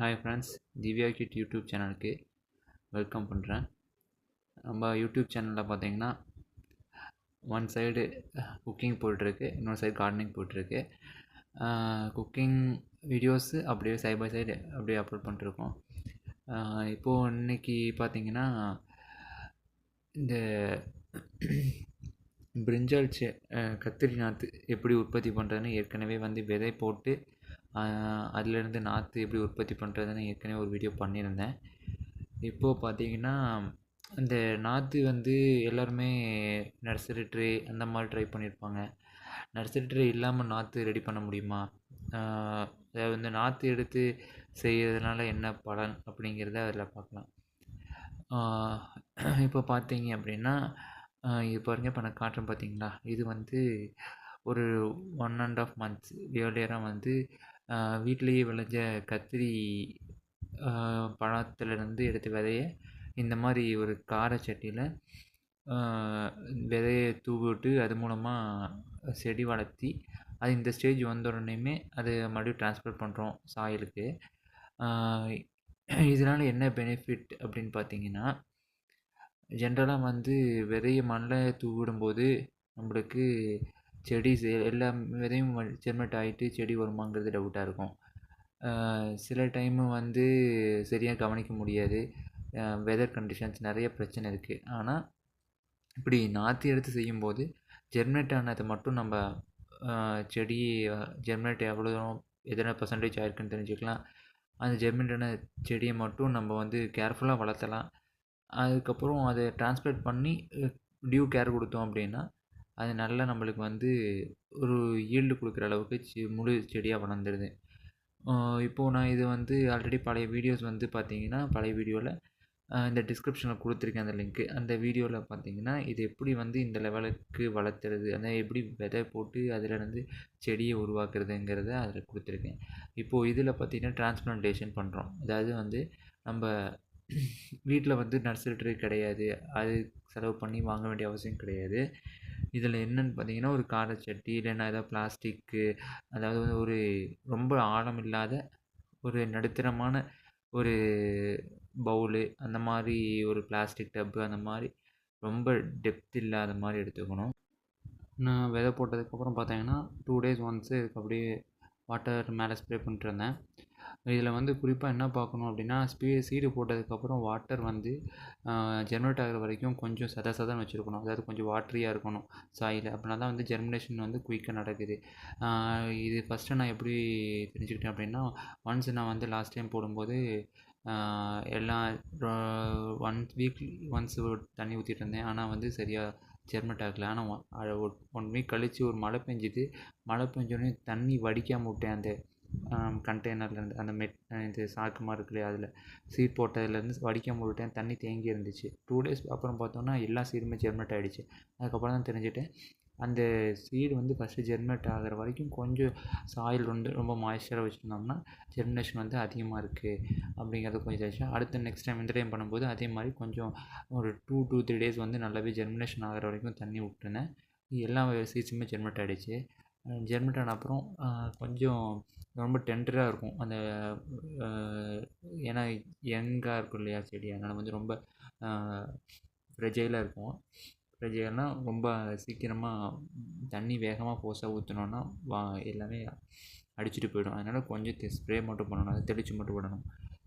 Hi friends, Divya kit YouTube சேனலுக்கு welcome பண்ணுறேன். நம்ம யூடியூப் சேனலில் பார்த்தீங்கன்னா ஒன் சைடு குக்கிங் போய்ட்டுருக்கு, இன்னொரு சைடு கார்டனிங் போய்ட்டுருக்கு. குக்கிங் வீடியோஸு அப்படியே சைட் பை சைடு அப்படியே அப்லோட் பண்ணிட்டுருக்கோம். இப்போது இன்றைக்கி பார்த்தீங்கன்னா இந்த பிரிஞ்சால் கத்திரி நாற்று எப்படி உற்பத்தி பண்ணுறதுன்னு ஏற்கனவே வந்து விதை போட்டு அதிலேருந்து நாற்று எப்படி உற்பத்தி பண்ணுறதுன்னு ஏற்கனவே ஒரு வீடியோ பண்ணியிருந்தேன். இப்போது பார்த்தீங்கன்னா அந்த நாற்று வந்து எல்லாருமே நர்சரி ட்ரே அந்த மாதிரி ட்ரை பண்ணியிருப்பாங்க. நர்சரி ட்ரே இல்லாமல் நாற்று ரெடி பண்ண முடியுமா, அதாவது வந்து நாற்று எடுத்து செய்கிறதுனால என்ன பலன் அப்படிங்கிறத அதில் பார்க்கலாம். இப்போ பார்த்தீங்க அப்படின்னா இது பாருங்க, இப்போ நான் காட்டுறேன் பார்த்தீங்களா, இது வந்து ஒரு 1.5 months ஏர்லியராக வந்து வீட்டிலேயே விளைஞ்ச கத்திரி பழத்துலேருந்து எடுத்த விதைய இந்த மாதிரி ஒரு கார சட்டியில் விதையை தூவிட்டு அது மூலமாக செடி வளர்த்தி அது இந்த ஸ்டேஜ் வந்த உடனேயுமே அது மறுபடியும் ட்ரான்ஸ்ஃபர் பண்ணுறோம் சாயிலுக்கு. இதனால் என்ன பெனிஃபிட் அப்படின்னு பார்த்தீங்கன்னா, ஜென்ரலாக வந்து விதையை மண்ணில் தூவிடும்போது நம்மளுக்கு செடி எல்லா விதையும் ஜெர்மேட் ஆகிட்டு செடி வருமாங்கிறது டவுட்டாக இருக்கும். சில டைமு வந்து சரியாக கவனிக்க முடியாது, வெதர் கண்டிஷன்ஸ் நிறைய பிரச்சனை இருக்குது. ஆனால் இப்படி நாற்று எடுத்து செய்யும்போது ஜெர்மினேட் ஆனதை மட்டும் நம்ம செடி ஜெர்மினேட் எவ்வளோ எத்தனை பர்சன்டேஜ் ஆயிருக்குன்னு தெரிஞ்சுக்கலாம். அந்த ஜெர்மினேட்டான செடியை மட்டும் நம்ம வந்து கேர்ஃபுல்லாக வளர்த்தலாம். அதுக்கப்புறம் அதை டிரான்ஸ்பிளான்ட் பண்ணி டியூ கேர் கொடுத்தோம் அப்படின்னா அது நல்லா நம்மளுக்கு வந்து ஒரு ஈல்டு கொடுக்குற அளவுக்கு முழு செடியாக வளர்ந்துடுது. இப்போது நான் இது வந்து ஆல்ரெடி பழைய வீடியோஸ் வந்து பார்த்தீங்கன்னா, பழைய வீடியோவில் இந்த டிஸ்கிரிப்ஷனில் கொடுத்துருக்கேன் அந்த லிங்க்கு. அந்த வீடியோவில் பார்த்தீங்கன்னா இது எப்படி வந்து இந்த லெவலுக்கு வளர்த்துறது, அதை எப்படி விதை போட்டு அதிலேருந்து செடியை உருவாக்குறதுங்கிறத அதில் கொடுத்துருக்கேன். இப்போது இதில் பார்த்தீங்கன்னா டிரான்ஸ்பிளான்டேஷன் பண்ணுறோம். அதாவது வந்து நம்ம வீட்டில் வந்து நர்சரி ட்ரே கிடையாது, அது செலவு பண்ணி வாங்க வேண்டிய அவசியம் கிடையாது. இதில் என்னென்னு பார்த்தீங்கன்னா ஒரு காரச்சட்டி இல்லைன்னா ஏதாவது பிளாஸ்டிக்கு, அதாவது வந்து ஒரு ரொம்ப ஆழம் இல்லாத ஒரு நடுத்தரமான ஒரு பவுலு, அந்த மாதிரி ஒரு பிளாஸ்டிக் டப்பு, அந்த மாதிரி ரொம்ப டெப்த் இல்லாத மாதிரி எடுத்துக்கணும். நான் விதை போட்டதுக்கப்புறம் பார்த்தீங்கன்னா 2 days ஒன்ஸு இதுக்கு அப்படியே வாட்டர் மேலே ஸ்ப்ரே பண்ணிட்டுருந்தேன். இதில் வந்து குறிப்பாக என்ன பார்க்கணும் அப்படின்னா, சீடு போட்டதுக்கப்புறம் வாட்டர் வந்து ஜெர்மினேட் ஆகிற வரைக்கும் கொஞ்சம் சதன்னு வச்சுருக்கணும். அதாவது கொஞ்சம் வாட்டரியாக இருக்கணும் சாயில். அப்படின்னா தான் வந்து ஜெர்மினேஷன் வந்து குயிக்காக நடக்குது. இது ஃபஸ்ட்டு நான் எப்படி தெரிஞ்சுக்கிட்டேன் அப்படின்னா, ஒன்ஸ் நான் வந்து லாஸ்ட் டைம் போடும்போது எல்லாம் 1 week ஒன்ஸ் தண்ணி ஊற்றிட்டு இருந்தேன். ஆனால் வந்து சரியாக ஜெர்மினேட் ஆகலை. ஆனால் 1 week கழித்து ஒரு மழை பெஞ்சுது. மழை பெஞ்சோடனே தண்ணி வடிக்காமல் விட்டேன் அந்த கண்டெய்னர்லேருந்து, அந்த இது சாக்கு மாதிரி இருக்கு இல்லையா, அதில் சீட் போட்டதுலேருந்து வடிக்காமல் விட்டேன். தண்ணி தேங்கி இருந்துச்சு. 2 days அப்புறம் பார்த்தோன்னா எல்லா சீடுமே ஜெர்மினேட் ஆகிடுச்சு. அதுக்கப்புறம் தான் தெரிஞ்சுட்டேன் அந்த சீடு வந்து ஃபஸ்ட்டு ஜெர்மினேட் ஆகிற வரைக்கும் கொஞ்சம் சாயில் வந்து ரொம்ப மாய்ஸ்சராக வச்சுருந்தோம்னா ஜெர்மினேஷன் வந்து அதிகமாக இருக்குது அப்படிங்கிறது கொஞ்சம் தெரிஞ்சு. அடுத்து நெக்ஸ்ட் டைம் இந்த டைம் பண்ணும்போது அதே மாதிரி கொஞ்சம் ஒரு 2 to 3 days வந்து நல்லாவே ஜெர்மினேஷன் ஆகிற வரைக்கும் தண்ணி விட்டுருந்தேன். எல்லா சீட்ஸுமே ஜெர்மினேட் ஆகிடுச்சு. ஜெர்மினேட் ஆன அப்புறம் கொஞ்சம் ரொம்ப டெண்டராக இருக்கும் அந்த, ஏன்னா யங்காக இருக்கும் இல்லையா செடி, அதனால் வந்து ரொம்ப ஃப்ரெஜைலாக இருக்கும். ஃப்ரெஜைல்னால் ரொம்ப சீக்கிரமாக தண்ணி வேகமாக ஃபோர்ஸாக ஊற்றினோன்னா எல்லாமே அடிச்சுட்டு போயிடும். அதனால் கொஞ்சம் ஸ்ப்ரே மட்டும் பண்ணணும், அதை தெளித்து மட்டும் விடணும்.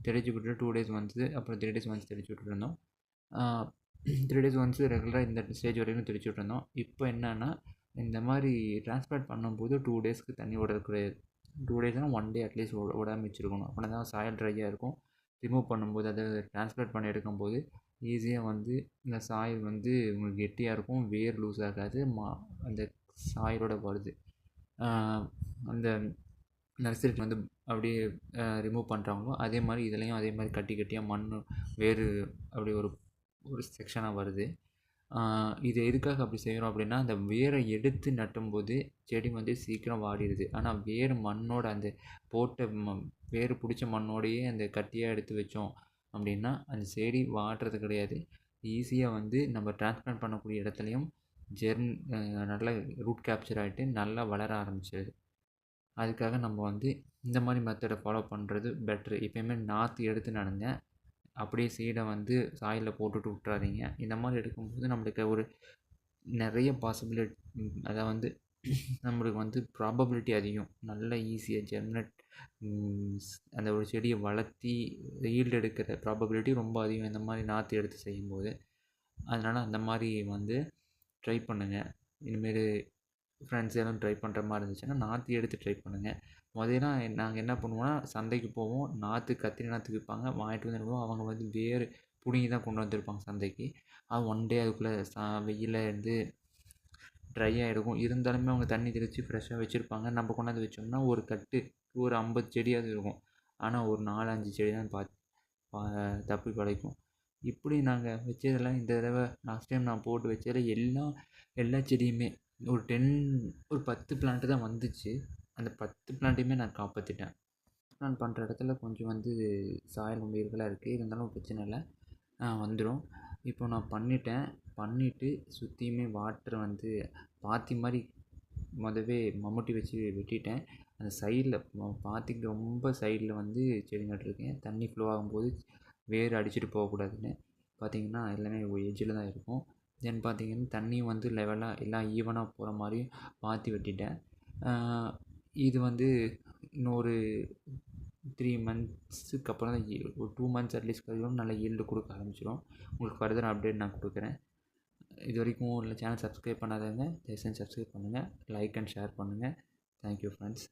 தெளித்து விட்டுட்டு 2 days ஒன்ஸு, அப்புறம் 3 days ஒன்ஸ் தெளித்து விட்டுருந்தோம். 3 days ஒன்ஸு ரெகுலராக இந்த ஸ்டேஜ் வரைக்கும் தெளித்து விட்டுருந்தோம். இப்போ என்னென்னா இந்த மாதிரி டிரான்ஸ்பிளான்ட் பண்ணும்போது 2 daysக்கு தண்ணி விடுறது கிடையாது. 2 daysனால் 1 day அட்லீஸ்ட் விடாமல் வச்சுருக்கணும். அப்படின்னா தான் சாயில் ட்ரையாக இருக்கும். ரிமூவ் பண்ணும்போது, அதை டிரான்ஸ்பிளான்ட் பண்ணி எடுக்கும்போது ஈஸியாக வந்து இந்த சாயில் வந்து உங்களுக்கு கெட்டியாக இருக்கும், வேர் லூஸ் ஆகாது, அந்த சாயிலோட வருது. அந்த நர்சரி வந்து அப்படியே ரிமூவ் பண்ணுறாங்களோ அதே மாதிரி இதுலேயும் அதே மாதிரி கட்டி கட்டியாக மண் வேர் அப்படி ஒரு செக்ஷனாக வருது. இது எதுக்காக அப்படி செய்கிறோம் அப்படின்னா, அந்த வேரை எடுத்து நட்டும்போது செடி வந்து சீக்கிரம் வாடிடுது. ஆனால் வேர் மண்ணோட அந்த போட்ட வேர் பிடிச்ச மண்ணோடையே அந்த கட்டியாக எடுத்து வச்சோம் அப்படின்னா அந்த செடி வாடுறது கிடையாது. ஈஸியாக வந்து நம்ம டிரான்ஸ்பிளான்ட் பண்ணக்கூடிய இடத்துலையும் நல்லா ரூட் கேப்சர் ஆகிட்டு நல்லா வளர ஆரம்பிச்சிடுது. அதுக்காக நம்ம வந்து இந்த மாதிரி மெத்தடை ஃபாலோ பண்ணுறது பெட்ரு. எப்பயுமே நாற்று எடுத்து நடுங்க. அப்படியே சீடை வந்து சாயிலில் போட்டுட்டு விட்றாதீங்க. இந்த மாதிரி எடுக்கும்போது நம்மளுக்கு ஒரு நிறைய பாசிபிலிட்டி, அதை வந்து நம்மளுக்கு வந்து ப்ராபபிலிட்டி அதிகம். நல்லா ஈஸியாக ஜெர்மினேட், அந்த ஒரு செடியை வளர்த்தி ஈல்டு எடுக்கிற ப்ராபபிலிட்டி ரொம்ப அதிகம் இந்த மாதிரி நாற்று எடுத்து செய்யும்போது. அதனால் அந்த மாதிரி வந்து ட்ரை பண்ணுங்கள். இனிமேல் ஃப்ரெண்ட்ஸ் எல்லாம் ட்ரை பண்ணுற மாதிரி இருந்துச்சுன்னா நாற்று எடுத்து ட்ரை பண்ணுங்கள். முதல்லாம் நாங்கள் என்ன பண்ணுவோம்னா, சந்தைக்கு போவோம், நாற்று கத்திரி நாற்று விற்பாங்க, வாங்கிட்டு வந்துடுவோம். அவங்க வந்து வேறு பிடுங்கி தான் கொண்டு வந்திருப்பாங்க சந்தைக்கு. அது ஒன் டே அதுக்குள்ளே வெயிலில் இருந்து ட்ரை ஆகிருக்கும். இருந்தாலுமே அவங்க தண்ணி தெளித்து ஃப்ரெஷ்ஷாக வச்சுருப்பாங்க. நம்ம கொண்டாந்து வச்சோம்னா ஒரு கட்டு ஒரு 50 செடியாவது இருக்கும். ஆனால் ஒரு 4-5 செடி தான் தப்பி பழைக்கும். இப்படி நாங்கள் வச்சதெல்லாம் இந்த தடவை லாஸ்ட் டைம் நான் போட்டு வச்சதில் எல்லா செடியுமே ஒரு 10 பிளான்ட்டு தான் வந்துச்சு. அந்த 10 பிளான்ட்டையுமே நான் காப்பாற்றிட்டேன். நான் பண்ணுற இடத்துல கொஞ்சம் வந்து சாயல் ரொம்ப இருக்கலாக இருக்குது, இருந்தாலும் பிரச்சனை இல்லை, வந்துடும். இப்போ நான் பண்ணிவிட்டு சுற்றியுமே வாட்டர் வந்து பாத்தி மாதிரி முதவே மம்முட்டி வச்சு வெட்டிட்டேன். அந்த சைடில் பாத்திக்கு ரொம்ப சைடில் வந்து செடி நட்டுருக்கேன். தண்ணி ஃப்ளோ ஆகும்போது வேர் அடிச்சுட்டு போகக்கூடாதுன்னு பார்த்திங்கன்னா எல்லாமே எட்ஜில் தான் இருக்கும். தென் பார்த்திங்கன்னா தண்ணியும் வந்து லெவலாக எல்லாம் ஈவனாக போகிற மாதிரி பாத்தி வெட்டிட்டேன். இது வந்து இன்னொரு 3 மந்த்ஸுக்கு அப்புறம் தான், ஒரு 2 மந்த்ஸ் அட்லீஸ்ட் கழியும் நல்லா ஈல்டு கொடுக்க ஆரம்பிச்சிடும். உங்களுக்கு ஃபர்தர் அப்டேட் நான் கொடுக்குறேன். இது வரைக்கும் இல்லை சேனல் சப்ஸ்கிரைப் பண்ணாதவங்க தயவுசெஞ்சு சப்ஸ்கிரைப் பண்ணுங்கள், லைக் அண்ட் ஷேர் பண்ணுங்கள். Thank you friends.